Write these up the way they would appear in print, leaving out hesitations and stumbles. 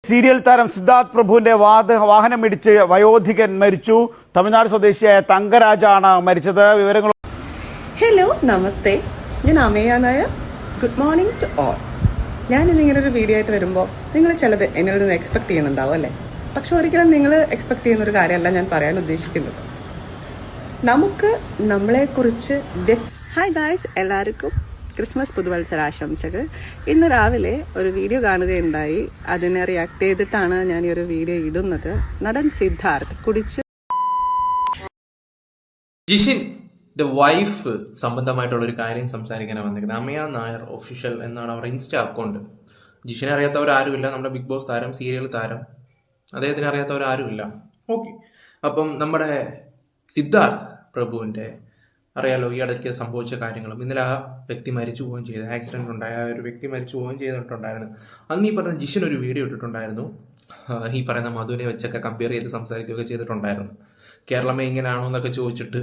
Serial താരം സിദ്ധാർത്ഥ് പ്രഭുവിന്റെ വാഹനമിടിച്ച് വയോധികൻ മരിച്ചു. തമിഴ്നാട് സ്വദേശിയായ തങ്കരാജാണ് മരിച്ചത്. വിവരങ്ങൾ. ഹലോ, നമസ്തേ. ഞാൻ Ameya Nair. Good morning to all. ഞാൻ ഇന്നിങ്ങനെ ഒരു വീഡിയോ ആയിട്ട് വരുമ്പോൾ നിങ്ങൾ ചിലത് എന്നിൽ നിന്ന് എക്സ്പെക്ട് ചെയ്യുന്നുണ്ടാവും അല്ലേ? പക്ഷെ ഒരിക്കലും നിങ്ങൾ എക്സ്പെക്ട് ചെയ്യുന്ന ഒരു കാര്യമല്ല ഞാൻ പറയാൻ ഉദ്ദേശിക്കുന്നത്. നമുക്ക് നമ്മളെക്കുറിച്ച് ഹായ് ഗായ്സ്, എല്ലാവർക്കും ക്രിസ്മസ് പുതുവത്സരാശംസകൾ. ഇന്ന് രാവിലെ ഒരു വീഡിയോ കാണുകയുണ്ടായി. അതിനെ റിയാക്ട് ചെയ്തിട്ടാണ് ഞാൻ ഈ ഒരു വീഡിയോ ഇടുന്നത്. നടൻ സിദ്ധാർത്ഥ് കുടിച്ച് ജിഷിന്റെ വൈഫ് സംബന്ധമായിട്ടുള്ള ഒരു കാര്യം സംസാരിക്കാനാണ് വന്നിരിക്കുന്നത്. അമേയ നായർ ഒഫീഷ്യൽ എന്നാണ് അവരുടെ ഇൻസ്റ്റ അക്കൗണ്ട്. ജിഷിനെ അറിയാത്തവരാരുമില്ല. നമ്മുടെ ബിഗ് ബോസ് താരം, സീരിയൽ താരം, അദ്ദേഹത്തിന് അറിയാത്തവരാരുമില്ല. ഓക്കെ, അപ്പം നമ്മുടെ സിദ്ധാർത്ഥ് പ്രഭുവിൻ്റെ അറിയാലോ ഈ ഇടയ്ക്ക് സംഭവിച്ച കാര്യങ്ങളും. ഇന്നലെ ആ വ്യക്തി മരിച്ചു പോവുകയും ചെയ്തു. ആക്സിഡൻറ്റ് ഉണ്ടായ ആ ഒരു വ്യക്തി മരിച്ചു പോവുകയും ചെയ്തിട്ടുണ്ടായിരുന്നു. അന്ന് ഈ പറഞ്ഞ ജിഷൻ ഒരു വീഡിയോ ഇട്ടിട്ടുണ്ടായിരുന്നു. ഈ പറയുന്ന മധുവിനെ വെച്ചൊക്കെ കമ്പയർ ചെയ്ത് സംസാരിക്കുകയൊക്കെ ചെയ്തിട്ടുണ്ടായിരുന്നു. കേരളമേ ഇങ്ങനെയാണോ എന്നൊക്കെ ചോദിച്ചിട്ട്.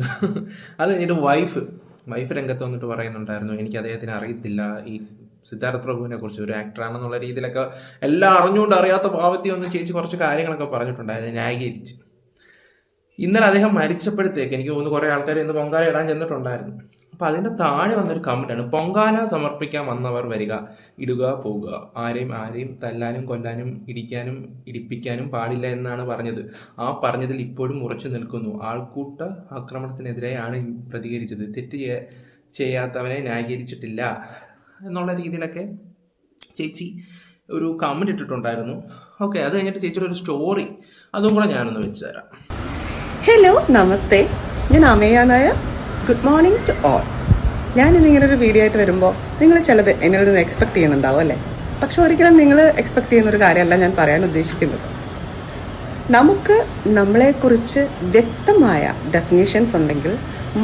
അത് കഴിഞ്ഞിട്ട് വൈഫ് രംഗത്ത് വന്നിട്ട് പറയുന്നുണ്ടായിരുന്നു, എനിക്ക് അദ്ദേഹത്തിന് അറിയത്തില്ല, ഈ സിദ്ധാർത്ഥ് പ്രഭുവിനെ കുറിച്ച് ഒരു ആക്ടറാണെന്നുള്ള രീതിയിലൊക്കെ എല്ലാം അറിഞ്ഞുകൊണ്ട് അറിയാത്ത ഭാവത്തിൽ ഒന്ന് ചേച്ചി കുറച്ച് കാര്യങ്ങളൊക്കെ പറഞ്ഞിട്ടുണ്ടായിരുന്നു, ന്യായീകരിച്ച്. ഇന്നലെ അദ്ദേഹം മരിച്ചപ്പോഴത്തേക്ക് എനിക്ക് തോന്നുന്നു കുറേ ആൾക്കാർ ഇന്ന് പൊങ്കാല ഇടാൻ ചെന്നിട്ടുണ്ടായിരുന്നു. അപ്പോൾ അതിൻ്റെ താഴെ വന്നൊരു കമൻറ്റാണ്, പൊങ്കാല സമർപ്പിക്കാൻ വന്നവർ വരിക, ഇടുക, പോവുക, ആരെയും തല്ലാനും കൊല്ലാനും ഇടിക്കാനും ഇടിപ്പിക്കാനും പാടില്ല എന്നാണ് പറഞ്ഞത്. ആ പറഞ്ഞതിൽ ഇപ്പോഴും ഉറച്ചു നിൽക്കുന്നു. ആൾക്കൂട്ട ആക്രമണത്തിനെതിരെയാണ് പ്രതികരിച്ചത്, തെറ്റ് ചെയ്യാത്തവനെ ന്യായീകരിച്ചിട്ടില്ല എന്നുള്ള രീതിയിലൊക്കെ ചേച്ചി ഒരു കമൻറ്റ് ഇട്ടിട്ടുണ്ടായിരുന്നു. ഓക്കെ, അത് കഴിഞ്ഞിട്ട് ചേച്ചിയുടെ ഒരു സ്റ്റോറി അതും കൂടെ ഞാനൊന്ന് വെച്ച് തരാം. ഹലോ, നമസ്തേ. ഞാൻ Ameya Nair. Good morning to all. ഞാൻ ഇന്നിങ്ങനെ ഒരു വീഡിയോ ആയിട്ട് വരുമ്പോൾ നിങ്ങൾ ചിലത് എന്നിൽ നിന്ന് എക്സ്പെക്ട് ചെയ്യുന്നുണ്ടാവും അല്ലേ? പക്ഷെ ഒരിക്കലും നിങ്ങൾ എക്സ്പെക്ട് ചെയ്യുന്ന ഒരു കാര്യമല്ല ഞാൻ പറയാൻ ഉദ്ദേശിക്കുന്നത്. നമുക്ക് നമ്മളെക്കുറിച്ച് വ്യക്തമായ ഡെഫിനേഷൻസ് ഉണ്ടെങ്കിൽ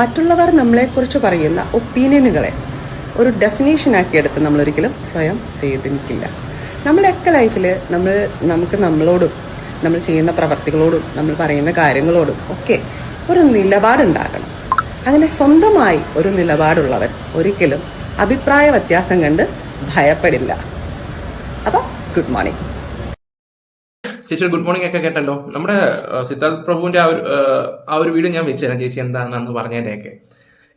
മറ്റുള്ളവർ നമ്മളെക്കുറിച്ച് പറയുന്ന ഒപ്പീനിയനുകളെ ഒരു ഡെഫിനേഷനാക്കി എടുത്ത് നമ്മളൊരിക്കലും സ്വയം വേദനിക്കില്ല. നമ്മുടെയൊക്കെ ലൈഫിൽ നമുക്ക് നമ്മളോടും നമ്മൾ ചെയ്യുന്ന പ്രവർത്തികളോടും നമ്മൾ പറയുന്ന കാര്യങ്ങളോടും ഒക്കെ ഒരു നിലപാടുണ്ടാകണം. അങ്ങനെ സ്വന്തമായി ഒരു നിലപാടുള്ളവർ ഒരിക്കലും അഭിപ്രായ വ്യത്യാസം കണ്ട് ഭയപ്പെടില്ല. അപ്പോൾ ഗുഡ് മോർണിംഗ് ചേച്ചി. ഗുഡ് മോർണിംഗ് ഒക്കെ കേട്ടല്ലോ. നമ്മുടെ സിദ്ധാർത്ഥ് പ്രഭുവിൻ്റെ ആ ഒരു വീഡിയോ ഞാൻ വെച്ച് തരാം ചേച്ചി എന്താണെന്ന് പറഞ്ഞതിൻ്റെയൊക്കെ.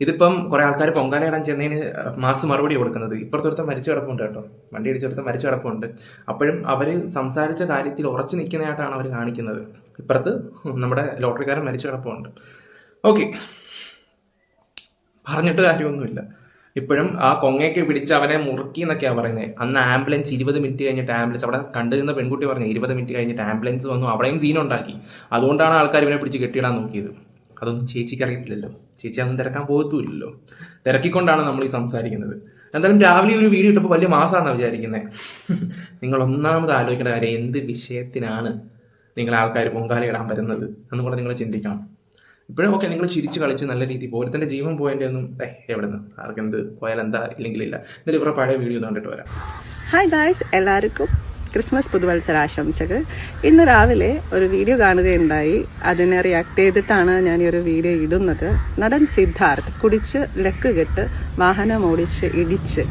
ഇതിപ്പം കുറേ ആൾക്കാർ പൊങ്കാല ഇടാൻ ചെന്നതിന് മാസ് മറുപടി കൊടുക്കുന്നത്. ഇപ്പുറത്തൊരുത്തം മരിച്ചു കിടപ്പുണ്ട് കേട്ടോ, വണ്ടി ഇടിച്ചൊരുത്തം മരിച്ചു കിടപ്പുണ്ട്. അപ്പോഴും അവർ സംസാരിച്ച കാര്യത്തിൽ ഉറച്ചു നിൽക്കുന്നതായിട്ടാണ് അവർ കാണിക്കുന്നത്. ഇപ്പുറത്ത് നമ്മുടെ ലോട്ടറിക്കാരൻ മരിച്ചു കിടപ്പുണ്ട്. ഓക്കെ, പറഞ്ഞിട്ട് കാര്യമൊന്നുമില്ല. ഇപ്പോഴും ആ കൊങ്ങയൊക്കെ പിടിച്ച് അവനെ മുറുക്കി എന്നൊക്കെയാണ് പറയുന്നത്. അന്ന് ആംബുലൻസ് 20 മിനിറ്റ് കഴിഞ്ഞിട്ട് ആംബുലൻസ് അവിടെ കണ്ടുനിന്ന പെൺകുട്ടി പറഞ്ഞു 20 മിനിറ്റ് കഴിഞ്ഞിട്ട് ആംബുലൻസ് വന്നു, അവിടെയും സീനുണ്ടാക്കി. അതുകൊണ്ടാണ് ആൾക്കാർ ഇവനെ പിടിച്ച് കെട്ടിയിടാൻ നോക്കിയത്. അതൊന്നും ചേച്ചിക്ക് അറിയത്തില്ലല്ലോ, ചേച്ചി അതൊന്നും തിരക്കാൻ പോകത്തുമില്ലല്ലോ. തിരക്കിക്കൊണ്ടാണ് നമ്മൾ ഈ സംസാരിക്കുന്നത്. എന്തായാലും രാവിലെ ഒരു വീഡിയോ ഇട്ടപ്പോൾ വലിയ മാസമാണെന്നാണ് വിചാരിക്കുന്നത്. നിങ്ങൾ ഒന്നാമത് ആലോചിക്കേണ്ട കാര്യം, എന്ത് വിഷയത്തിനാണ് നിങ്ങൾ ആൾക്കാർ പൊങ്കാല ഇടാൻ വരുന്നത് എന്നും കൂടെ നിങ്ങൾ ചിന്തിക്കണം. ഇപ്പോഴും ഓക്കെ, നിങ്ങൾ ചിരിച്ച് കളിച്ച് നല്ല രീതിയിൽ ഓരോരുത്തൻ്റെ ജീവൻ പോയതിൻ്റെ ഒന്നും എവിടെ നിന്ന് ആർക്കെന്ത് പോയാൽ എന്താ ഇല്ലെങ്കിലില്ല. എന്നിട്ട് ഇവരുടെ പഴയ വീഡിയോ കണ്ടിട്ട് വരാം. ഹായ് ഗായ്സ്, എല്ലാവർക്കും ക്രിസ്മസ് പുതുവത്സരാശംസകൾ. ഇന്ന് രാവിലെ ഒരു വീഡിയോ കാണുകയുണ്ടായി. അതിനെ റിയാക്ട് ചെയ്തിട്ടാണ് ഞാൻ ഈ ഒരു വീഡിയോ ഇടുന്നത്. നടൻ സിദ്ധാർത്ഥ് കുടിച്ച് ലക്ക് കെട്ട് വാഹനം ഓടിച്ച് ഇടിച്ച്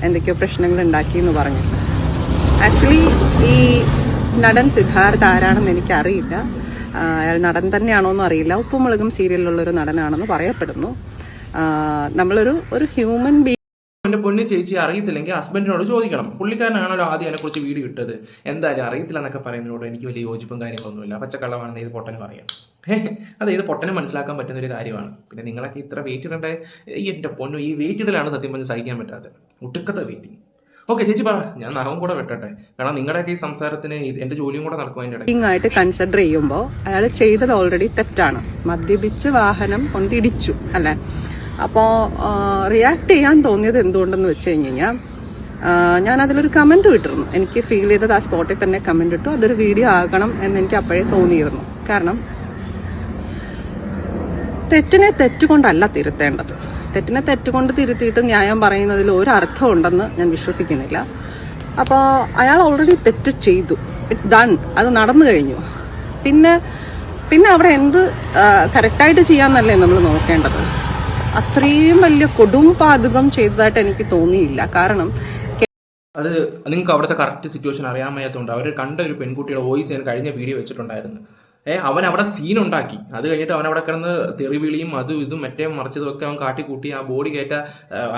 എന്തൊക്കെയോ പ്രശ്നങ്ങൾ ഉണ്ടാക്കി എന്ന് പറഞ്ഞു. ആക്ച്വലി ഈ നടൻ സിദ്ധാർത്ഥ് ആരാണെന്ന് എനിക്കറിയില്ല. അയാൾ നടൻ തന്നെയാണോന്നും അറിയില്ല. ഉപ്പും മുളകും സീരിയലിലുള്ളൊരു നടനാണെന്ന് പറയപ്പെടുന്നു. നമ്മളൊരു ഹ്യൂമൻ ബീങ്. എൻ്റെ പൊന്നു ചേച്ചി അറിയത്തില്ലെങ്കിൽ ഹസ്ബൻഡിനോട് ചോദിക്കണം. പുള്ളിക്കാരനാണല്ലോ ആദ്യം അതിനെക്കുറിച്ച് വീഡിയോ ഇട്ടത്. എന്തായാലും അറിയത്തില്ല എന്നൊക്കെ പറയുന്നതിനോട് എനിക്ക് വലിയ യോജിപ്പും കാര്യങ്ങളൊന്നുമില്ല. പച്ചക്കള്ളമാണെന്ന് ഇത് പൊട്ടനും അറിയാം. അത് ഇത് പൊട്ടനും മനസ്സിലാക്കാൻ പറ്റുന്ന ഒരു കാര്യമാണ്. പിന്നെ നിങ്ങളൊക്കെ ഇത്ര വെയിറ്റ് ഇടേണ്ട, എൻ്റെ പൊന്നു ഈ വെയിറ്റ് ഇടലാണ് സത്യം പറഞ്ഞ് സഹിക്കാൻ പറ്റാതെ ഒട്ടുക്കത്തെ വെയിറ്റിംഗ്. ഓക്കെ ചേച്ചി പറ, ഞാൻ നഖം കൂടെ വെട്ടട്ടെ. കാരണം നിങ്ങളുടെയൊക്കെ ഈ സംസാരത്തിന് എൻ്റെ ജോലിയും കൂടെ നടക്കും. അതിൻ്റെ ഇടയ്ക്ക് ആയിട്ട് കൺസിഡർ ചെയ്യുമ്പോൾ അയാൾ ചെയ്തത് ഓൾറെഡി തെറ്റാണ്. മദ്യപിച്ച് വാഹനം കൊണ്ടിടിച്ചു അല്ലേ? അപ്പോൾ റിയാക്ട് ചെയ്യാൻ തോന്നിയത് എന്തുകൊണ്ടെന്ന് വെച്ച് കഴിഞ്ഞാൽ ഞാൻ അതിലൊരു കമൻറ്റ് ഇട്ടിരുന്നു. എനിക്ക് ഫീൽ ചെയ്തത് ആ സ്പോട്ടിൽ തന്നെ കമൻറ്റ് ഇട്ടു. അതൊരു വീഡിയോ ആകണം എന്ന് എനിക്ക് അപ്പോഴേ തോന്നിയിരുന്നു. കാരണം തെറ്റിനെ തെറ്റുകൊണ്ടല്ല തിരുത്തേണ്ടത്. തെറ്റിനെ തെറ്റുകൊണ്ട് തിരുത്തിയിട്ട് ന്യായം പറയുന്നതിൽ ഒരർത്ഥം ഉണ്ടെന്ന് ഞാൻ വിശ്വസിക്കുന്നില്ല. അപ്പോൾ അയാൾ ഓൾറെഡി തെറ്റ് ചെയ്തു, ഇറ്റ്സ് ഡൺ, അത് നടന്നു കഴിഞ്ഞു. പിന്നെ അവിടെ എന്ത് കറക്റ്റായിട്ട് ചെയ്യാമെന്നല്ലേ നമ്മൾ നോക്കേണ്ടത്. അത്രയും വലിയ കൊടും പാതകം ചെയ്തതായിട്ട് എനിക്ക് തോന്നിയില്ല. കാരണം അത് നിങ്ങൾക്ക് അവിടുത്തെ കറക്റ്റ് സിറ്റുവേഷൻ അറിയാൻ വയ്യാത്തതുകൊണ്ട് അവർ കണ്ട ഒരു പെൺകുട്ടിയുടെ വോയിസ് ഞാൻ കഴിഞ്ഞ വീഡിയോ വെച്ചിട്ടുണ്ടായിരുന്നു. അവൻ അവിടെ സീൻ ഉണ്ടാക്കി. അത് കഴിഞ്ഞിട്ട് അവൻ അവിടെ കിടന്ന് തെറിവിളിയും അതും ഇതും മറ്റേ മറിച്ചതും ഒക്കെ അവൻ കാട്ടിക്കൂട്ടി. ആ ബോഡി കയറ്റ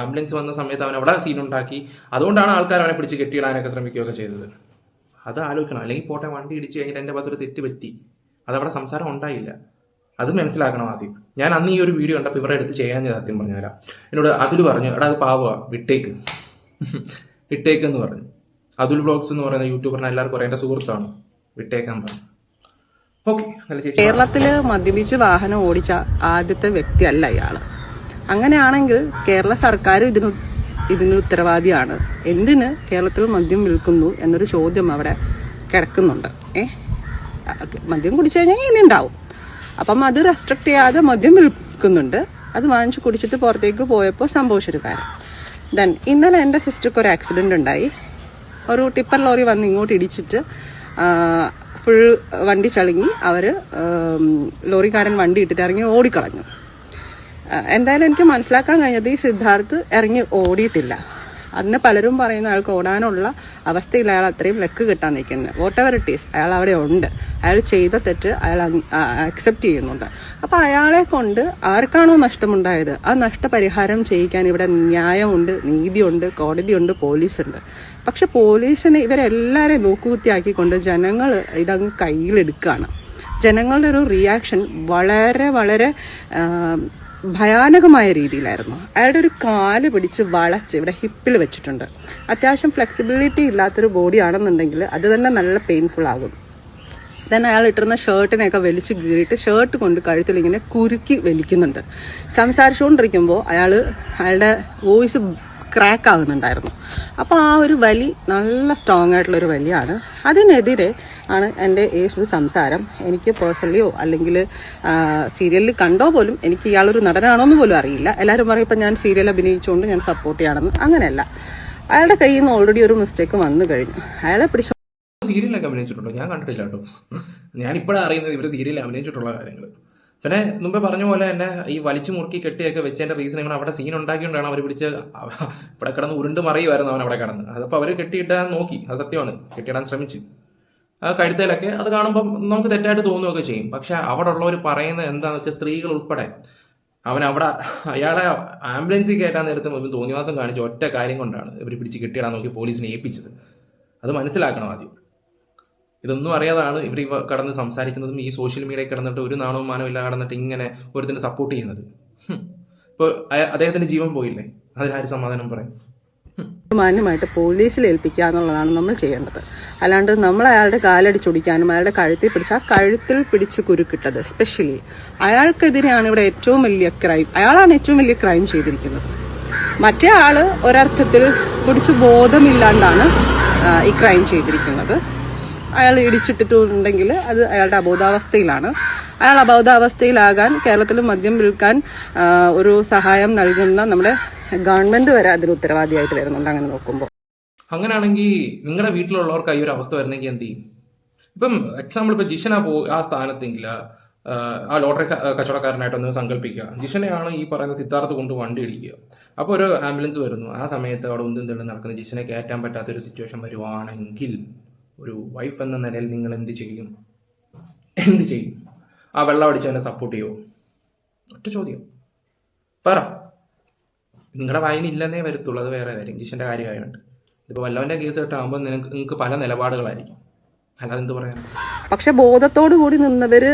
ആംബുലൻസ് വന്ന സമയത്ത് അവൻ അവിടെ സീൻ ഉണ്ടാക്കി. അതുകൊണ്ടാണ് ആൾക്കാർ അവനെ പിടിച്ച് കെട്ടിയിടാനൊക്കെ ശ്രമിക്കുകയൊക്കെ ചെയ്തത്. അത് ആലോചിക്കണം. അല്ലെങ്കിൽ പോട്ടെ, വണ്ടി ഇടിച്ച് കഴിഞ്ഞിട്ട് എൻ്റെ ഭാഗത്തൊരു തെറ്റ് പറ്റി, അതവിടെ സംസാരം ഉണ്ടായില്ല. അത് മനസ്സിലാക്കണം ആദ്യം. ഞാൻ അന്ന് ഈ ഒരു വീഡിയോ കണ്ടപ്പോൾ ഇവരുടെ അടുത്ത് ചെയ്യാൻ സത്യം പറഞ്ഞുതരാം. എന്നോട് അതുൽ പറഞ്ഞു, എടാ അത് പാവുക, വിട്ടേക്ക് എന്ന് പറഞ്ഞു. അതുൽ വ്ളോഗ്സ് എന്ന് പറയുന്ന യൂട്യൂബറിന് എല്ലാവർക്കും അറിയാം, എൻ്റെ സുഹൃത്താണ്. വിട്ടേക്കാൻ പറഞ്ഞു. ഓക്കെ. കേരളത്തില് മദ്യപിച്ച് വാഹനം ഓടിച്ച ആദ്യത്തെ വ്യക്തിയല്ല ഇയാള്. അങ്ങനെയാണെങ്കിൽ കേരള സർക്കാർ ഇതിന് ഉത്തരവാദിയാണ്. എന്തിന് കേരളത്തിൽ മദ്യം വിൽക്കുന്നു എന്നൊരു ചോദ്യം അവിടെ കിടക്കുന്നുണ്ട്. മദ്യം കുടിച്ചു കഴിഞ്ഞാൽ ഇങ്ങനെ ഉണ്ടാവും. അപ്പം അത് റെസ്ട്രിക്ട് ചെയ്യാതെ മദ്യം വിൽക്കുന്നുണ്ട്. അത് വാങ്ങിച്ചു കുടിച്ചിട്ട് പുറത്തേക്ക് പോയപ്പോൾ സംഭവിച്ചൊരു കാര്യം. ദെൻ ഇന്നലെ എൻ്റെ സിസ്റ്റർക്ക് ഒരു ആക്സിഡന്റ് ഉണ്ടായി. ഒരു ടിപ്പർ ലോറി വന്ന് ഇങ്ങോട്ട് ഇടിച്ചിട്ട് ഫുൾ വണ്ടി ചളുങ്ങി. ലോറിക്കാരൻ വണ്ടി ഇട്ടിട്ട് ഇറങ്ങി ഓടിക്കളഞ്ഞു. എന്തായാലും എനിക്ക് മനസ്സിലാക്കാൻ കഴിഞ്ഞത് ഈ സിദ്ധാർത്ഥ് ഇറങ്ങി ഓടിയിട്ടില്ല. അതിന് പലരും പറയുന്ന അയാൾക്ക് ഓടാനുള്ള അവസ്ഥയിൽ അയാൾ അത്രയും ലെക്ക് കിട്ടാൻ നിൽക്കുന്നത്. വോട്ട് എവർ ഇറ്റ് ഈസ്, അയാൾ അവിടെ ഉണ്ട്. അയാൾ ചെയ്ത തെറ്റ് അയാൾ അക്സെപ്റ്റ് ചെയ്യുന്നുണ്ട്. അപ്പോൾ അയാളെ കൊണ്ട് ആർക്കാണോ നഷ്ടമുണ്ടായത് ആ നഷ്ടപരിഹാരം ചെയ്യിക്കാൻ ഇവിടെ ന്യായമുണ്ട്, നീതിയുണ്ട്, കോടതിയുണ്ട്, പോലീസുണ്ട്. പക്ഷെ പോലീസിനെ ഇവരെല്ലാവരെയും നോക്കുകുത്തിയാക്കിക്കൊണ്ട് ജനങ്ങൾ ഇതങ്ങ് കയ്യിലെടുക്കുകയാണ്. ജനങ്ങളുടെ ഒരു റിയാക്ഷൻ വളരെ വളരെ ഭയാനകമായ രീതിയിലായിരുന്നു. അയാളുടെ ഒരു കാല് പിടിച്ച് വളച്ച് ഇവിടെ ഹിപ്പിൽ വെച്ചിട്ടുണ്ട്. അത്യാവശ്യം ഫ്ലെക്സിബിലിറ്റി ഇല്ലാത്തൊരു ബോഡി ആണെന്നുണ്ടെങ്കിൽ അത് തന്നെ നല്ല പെയിൻഫുൾ ആകും. ദെൻ അയാൾ ഇട്ടിരുന്ന ഷർട്ടിനെയൊക്കെ വലിച്ചു കീറിയിട്ട് ഷർട്ട് കൊണ്ട് കഴുത്തിൽ ഇങ്ങനെ കുരുക്കി വലിക്കുന്നുണ്ട്. സംസാരിച്ചുകൊണ്ടിരിക്കുമ്പോൾ അയാളുടെ വോയിസ് ക്രാക്ക് ആകുന്നുണ്ടായിരുന്നു. അപ്പോൾ ആ ഒരു വലി നല്ല സ്ട്രോങ് ആയിട്ടുള്ളൊരു വലിയാണ്. അതിനെതിരെ ആണ് എൻ്റെ ഈ ഒരു സംസാരം. എനിക്ക് പേഴ്സണലിയോ അല്ലെങ്കിൽ സീരിയലിൽ കണ്ടോ പോലും എനിക്ക് ഇയാളൊരു നടനാണോ എന്ന് പോലും അറിയില്ല. എല്ലാവരും പറയും ഇപ്പം ഞാൻ സീരിയൽ അഭിനയിച്ചുകൊണ്ട് ഞാൻ സപ്പോർട്ട് ചെയ്യണമെന്ന്. അങ്ങനെയല്ല. അയാളുടെ കയ്യിൽ നിന്ന് ഓൾറെഡി ഒരു മിസ്റ്റേക്ക് വന്നു കഴിഞ്ഞു. അയാളെ പിടിച്ചു. സീരിയലൊക്കെ അഭിനയിച്ചിട്ടുണ്ടോ? ഞാൻ കണ്ടിട്ടില്ല കേട്ടോ. ഞാനിപ്പോഴാണ് അറിയുന്നത് ഇവർ സീരിയലിൽ അഭിനയിച്ചിട്ടുള്ള കാര്യങ്ങൾ. പിന്നെ മുമ്പേ പറഞ്ഞ പോലെ തന്നെ ഈ വലിച്ചു മുറുക്കി കെട്ടിയൊക്കെ വെച്ചതിൻ്റെ റീസൺ ഇങ്ങനെ അവിടെ സീൻ ഉണ്ടാക്കിക്കൊണ്ടാണ് അവർ പിടിച്ച് ഇവിടെ കിടന്ന് ഉരുണ്ട് മറിയുമായിരുന്നു അവൻ അവിടെ കിടന്ന്. അതപ്പോൾ അവർ കെട്ടിയിടാൻ നോക്കി, അത് സത്യമാണ്, കെട്ടിയിടാൻ ശ്രമിച്ചു. ആ കഴുത്തേലൊക്കെ അത് കാണുമ്പം നമുക്ക് തെറ്റായിട്ട് തോന്നുകയൊക്കെ ചെയ്യും. പക്ഷെ അവിടെ ഉള്ളവർ പറയുന്നത് എന്താണെന്ന് വെച്ചാൽ സ്ത്രീകൾ ഉൾപ്പെടെ അയാളെ ആംബുലൻസിൽ കയറ്റാൻ നേരത്തെ മുമ്പ് തോന്നിവാസം കാണിച്ച ഒറ്റ കാര്യം കൊണ്ടാണ് ഇവർ പിടിച്ച് കെട്ടിയിടാൻ നോക്കി പോലീസിനെ ഏൽപ്പിച്ചത്. അത് മനസ്സിലാക്കണം ആദ്യം. ഇതൊന്നും അറിയാതാണ് ഇവർ കടന്ന് സംസാരിക്കുന്നതും ഈ സോഷ്യൽ മീഡിയയിൽ കിടന്നിട്ട് ഒരു നാണവും മാനവും ഇല്ല കടന്നിട്ട് ഇങ്ങനെ ഒരുത്തിന് സപ്പോർട്ട് ചെയ്യുന്നത്. ഇപ്പോൾ അദ്ദേഹത്തിന്റെ ജീവൻ പോയില്ലേ, അതിനാര് സമാധാനം പറയും? മാന്യമായിട്ട് പോലീസിൽ ഏൽപ്പിക്കുക എന്നുള്ളതാണ് നമ്മൾ ചെയ്യേണ്ടത്. അല്ലാണ്ട് നമ്മൾ അയാളുടെ കാലടിച്ചൊടിക്കാനും അയാളുടെ കഴുത്തിൽ പിടിച്ച് ആ കഴുത്തിൽ പിടിച്ച് കുരുക്കിട്ടത് സ്പെഷ്യലി അയാൾക്കെതിരെയാണ് ഇവിടെ ഏറ്റവും വലിയ ക്രൈം. അയാളാണ് ഏറ്റവും വലിയ ക്രൈം ചെയ്തിരിക്കുന്നത്. മറ്റേ ആള് ഒരർത്ഥത്തിൽ കുടിച്ച് ബോധമില്ലാണ്ടാണ് ഈ ക്രൈം ചെയ്തിരിക്കുന്നത്. അയാൾ ഇടിച്ചിട്ടിട്ടുണ്ടെങ്കിൽ അത് അയാളുടെ അബോധാവസ്ഥയിലാണ്. അയാൾ അബോധാവസ്ഥയിലാകാൻ കേരളത്തിൽ മദ്യം വിൽക്കാൻ ഒരു സഹായം നൽകുന്ന നമ്മുടെ ഗവൺമെന്റ് വരെ അതിന് ഉത്തരവാദിയായിട്ട് വരുന്നുണ്ട്. അങ്ങനെ നോക്കുമ്പോൾ അങ്ങനെയാണെങ്കിൽ നിങ്ങളുടെ വീട്ടിലുള്ളവർക്ക് ഈ ഒരു അവസ്ഥ വരുന്നെങ്കിൽ എന്ത് ചെയ്യും? ഇപ്പം എക്സാമ്പിൾ ഇപ്പം ജിഷന ആ സ്ഥാനത്തെങ്കിൽ ആ ലോട്ടറി കച്ചവടക്കാരനായിട്ടൊന്ന് സങ്കല്പിക്കുക. ജിഷനെയാണ് ഈ പറയുന്ന സിദ്ധാർത്ഥ് കൊണ്ട് വണ്ടി ഇടിക്കുക. അപ്പോൾ ഒരു ആംബുലൻസ് വരുന്നു. ആ സമയത്ത് അവിടെ ഒന്നും തന്നെ നടക്കുന്ന ജിഷനെ കയറ്റാൻ പറ്റാത്തൊരു സിറ്റുവേഷൻ വരുവാണെങ്കിൽ ഒരു വൈഫ് എന്ന നിലയിൽ നിങ്ങൾ എന്ത് ചെയ്യും? ആ വെള്ളം അടിച്ചവനെ സപ്പോർട്ട് ചെയ്യുമോ? ഒറ്റ ചോദ്യം പറ. നിങ്ങളുടെ വായനില്ലെന്നേ വരത്തുള്ളൂ, അത് വേറെ കാര്യം. ജിഷൻ്റെ കാര്യമായുണ്ട്. ഇതിപ്പോൾ വല്ലവൻ്റെ കേസ് കേട്ടാകുമ്പോൾ നിങ്ങൾക്ക് പല നിലപാടുകളായിരിക്കും. അല്ലാതെ എന്ത് പറയാൻ? പക്ഷെ ബോധത്തോടു കൂടി നിന്നവര്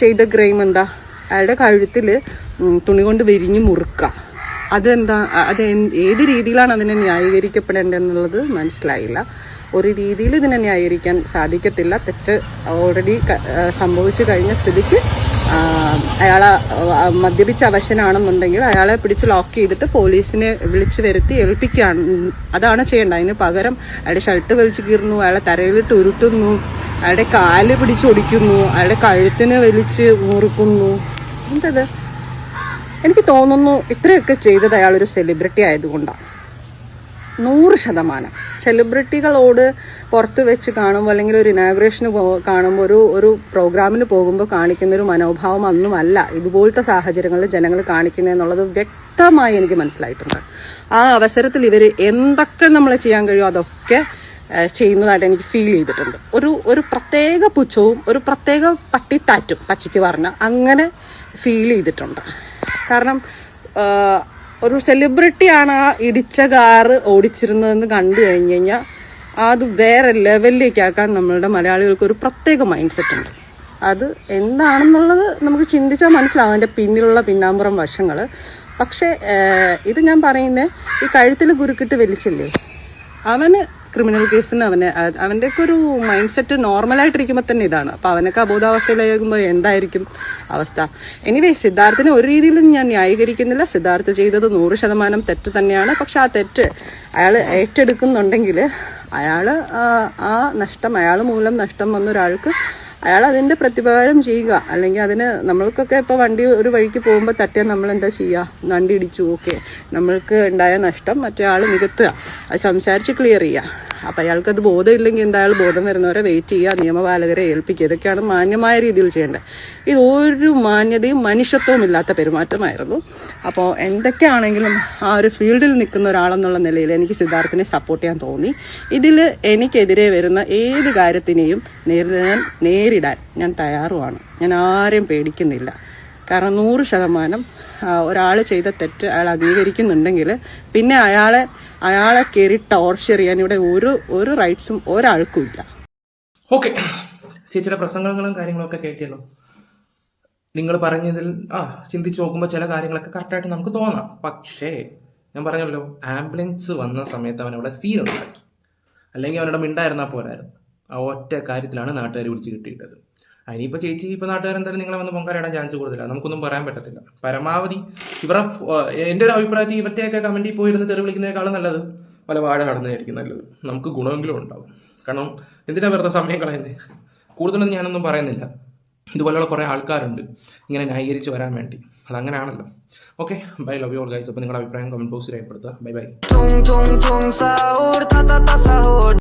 ചെയ്ത ക്രൈം എന്താ? അയാളുടെ കഴുത്തിൽ തുണി കൊണ്ട് വിരിഞ്ഞ് മുറുക്കുക. അതെന്താ? അത് ഏത് രീതിയിലാണ് അതിനെ ന്യായീകരിക്കപ്പെടേണ്ടതെന്നുള്ളത് മനസ്സിലായില്ല. ഒരു രീതിയിൽ ഇതിനെ ന്യായീകരിക്കാൻ സാധിക്കത്തില്ല. തെറ്റ് ഓൾറെഡി സംഭവിച്ചു കഴിഞ്ഞ സ്ഥിതിക്ക് അയാളെ മദ്യപിച്ച അവശനാണെന്നുണ്ടെങ്കിൽ അയാളെ പിടിച്ച് ലോക്ക് ചെയ്തിട്ട് പോലീസിനെ വിളിച്ചു വരുത്തി ഏൽപ്പിക്കുകയാണ്. അതാണ് ചെയ്യേണ്ടത്. അതിന് പകരം അയാളുടെ ഷർട്ട് വലിച്ചു കീറുന്നു, അയാളെ തറയിലിട്ട് ഉരുട്ടുന്നു, അയാളുടെ കാല് പിടിച്ചൊടിക്കുന്നു, അയാളുടെ കഴുത്തിന് വലിച്ച് മുറുക്കുന്നു. എന്തത്? എനിക്ക് തോന്നുന്നു ഇത്രയൊക്കെ ചെയ്തത് അയാളൊരു സെലിബ്രിറ്റി ആയതുകൊണ്ടാണ്. 100% സെലിബ്രിറ്റികളോട് പുറത്ത് വെച്ച് കാണുമ്പോൾ അല്ലെങ്കിൽ ഒരു ഇനാഗുറേഷന് കാണുമ്പോൾ ഒരു പ്രോഗ്രാമിന് പോകുമ്പോൾ കാണിക്കുന്നൊരു മനോഭാവം ഒന്നുമല്ല ഇതുപോലത്തെ സാഹചര്യങ്ങളിൽ ജനങ്ങൾ കാണിക്കുന്നതെന്നുള്ളത് വ്യക്തമായി എനിക്ക് മനസ്സിലായിട്ടുണ്ട്. ആ അവസരത്തിൽ ഇവർ എന്തൊക്കെ നമ്മൾ ചെയ്യാൻ കഴിയുമോ അതൊക്കെ ചെയ്യുന്നതായിട്ട് എനിക്ക് ഫീൽ ചെയ്തിട്ടുണ്ട്. ഒരു പ്രത്യേക പുച്ഛവും ഒരു പ്രത്യേക പട്ടിത്താറ്റും പച്ചയ്ക്ക് പറഞ്ഞ അങ്ങനെ ഫീൽ ചെയ്തിട്ടുണ്ട്. കാരണം ഒരു സെലിബ്രിറ്റിയാണ് ആ ഇടിച്ച കാറ് ഓടിച്ചിരുന്നതെന്ന് കണ്ടു കഴിഞ്ഞ് കഴിഞ്ഞാൽ അത് വേറെ ലെവലിലേക്കാക്കാൻ നമ്മളുടെ മലയാളികൾക്ക് ഒരു പ്രത്യേക മൈൻഡ് സെറ്റ് ഉണ്ട്. അത് എന്താണെന്നുള്ളത് നമുക്ക് ചിന്തിച്ചാൽ മനസ്സിലാവും അതിൻ്റെ പിന്നിലുള്ള പിന്നാമ്പുറം വശങ്ങൾ. പക്ഷേ ഇത് ഞാൻ പറയുന്നത് ഈ കഴുത്തിൽ കുരുക്കിട്ട് വലിച്ചില്ലേ, അവന് ക്രിമിനൽ കേസിന് അവൻ്റെയൊക്കെ ഒരു മൈൻഡ് സെറ്റ് നോർമലായിട്ടിരിക്കുമ്പോൾ തന്നെ ഇതാണ്. അപ്പോൾ അവനൊക്കെ അബോധാവസ്ഥയിലാകുമ്പോൾ എന്തായിരിക്കും അവസ്ഥ? എനിവേ, സിദ്ധാർത്ഥിനെ ഒരു രീതിയിലും ഞാൻ ന്യായീകരിക്കുന്നില്ല. സിദ്ധാർത്ഥ് ചെയ്തത് 100% തെറ്റ് തന്നെയാണ്. പക്ഷെ ആ തെറ്റ് അയാൾ ഏറ്റെടുക്കുന്നുണ്ടെങ്കിൽ അയാൾ ആ നഷ്ടം, അയാൾ മൂലം നഷ്ടം വന്ന ഒരാൾക്ക് അയാൾ അതിൻ്റെ പ്രത്യുപകാരം ചെയ്യുക. അല്ലെങ്കിൽ അതിന് നമ്മൾക്കൊക്കെ ഇപ്പോൾ വണ്ടി ഒരു വഴിക്ക് പോകുമ്പോൾ തട്ടിയാൽ നമ്മൾ എന്താ ചെയ്യുക? വണ്ടി ഇടിച്ചു, ഓക്കെ, നമ്മൾക്ക് ഉണ്ടായ നഷ്ടം മറ്റേ ആൾ നികത്തുക, അത് സംസാരിച്ച് ക്ലിയർ ചെയ്യുക. അപ്പം അയാൾക്കത് ബോധമില്ലെങ്കിൽ എന്തായാലും ബോധം വരുന്നവരെ വെയിറ്റ് ചെയ്യുക, നിയമപാലകരെ ഏൽപ്പിക്കുക. ഇതൊക്കെയാണ് മാന്യമായ രീതിയിൽ ചെയ്യേണ്ടത്. ഇത് ഒരു മാന്യതയും മനുഷ്യത്വവും ഇല്ലാത്ത പെരുമാറ്റമായിരുന്നു. അപ്പോൾ എന്തൊക്കെയാണെങ്കിലും ആ ഒരു ഫീൽഡിൽ നിൽക്കുന്ന ഒരാളെന്നുള്ള നിലയിൽ എനിക്ക് സിദ്ധാർത്ഥിനെ സപ്പോർട്ട് ചെയ്യാൻ തോന്നി. ഇതിൽ എനിക്കെതിരെ വരുന്ന ഏത് കാര്യത്തിനെയും നേരിടാൻ ഞാൻ തയ്യാറുമാണ്. ഞാൻ ആരെയും പേടിക്കുന്നില്ല. കാരണം 100% ഒരാൾ ചെയ്ത തെറ്റ് അയാൾ അംഗീകരിക്കുന്നുണ്ടെങ്കിൽ പിന്നെ അയാളെ കയറി ടോർച്ചർ ചെയ്യാൻ ഇവിടെ ഒരു റൈറ്റ്സും ഒരാൾക്കും ഇല്ല. ഓക്കെ, ചേച്ചിയുടെ പ്രസംഗങ്ങളും കാര്യങ്ങളൊക്കെ കേട്ടല്ലോ. നിങ്ങൾ പറഞ്ഞതിൽ ചിന്തിച്ച് നോക്കുമ്പോൾ ചില കാര്യങ്ങളൊക്കെ കറക്റ്റായിട്ട് നമുക്ക് തോന്നാം. പക്ഷേ ഞാൻ പറഞ്ഞല്ലോ, ആംബുലൻസ് വന്ന സമയത്ത് അവൻ അവിടെ സീൻ ഉണ്ടാക്കി, അല്ലെങ്കിൽ അവനോട് മിണ്ടായിരുന്നാൽ പോരായിരുന്നു. ആ ഒറ്റ കാര്യത്തിലാണ് നാട്ടുകാർ വിളിച്ച് കിട്ടിയിട്ടത്. അതിനിപ്പോൾ ചേച്ചി ഇപ്പോൾ നാട്ടുകാരെന്തായാലും നിങ്ങളെ വന്ന് പൊങ്കാലിടാൻ ചാൻസ് കൂടുതലാണ്, നമുക്കൊന്നും പറയാൻ പറ്റത്തില്ല. പരമാവധി എൻ്റെ ഒരു അഭിപ്രായത്തിൽ ഇവരുടെയൊക്കെ കമൻറ്റിൽ പോയിരുന്ന് തെറി വിളിക്കുന്നതിനേക്കാളും നല്ലത് പല വാഴ കടന്നതായിരിക്കും നല്ലത്. നമുക്ക് ഗുണമെങ്കിലും ഉണ്ടാവും. കാരണം എന്തിനാ വെറുതെ സമയം കളയുന്നത്? കൂടുതലൊന്നും ഞാനൊന്നും പറയുന്നില്ല. ഇതുപോലെയുള്ള കുറേ ആൾക്കാരുണ്ട് ഇങ്ങനെ ന്യായീകരിച്ച് വരാൻ വേണ്ടി. അതങ്ങനെയാണല്ലോ. Okay, bye, love you all guys. അപ്പോൾ നിങ്ങളുടെ അഭിപ്രായം കമൻറ്റ് ബോക്സിൽ രേഖപ്പെടുത്തുക. Bye by.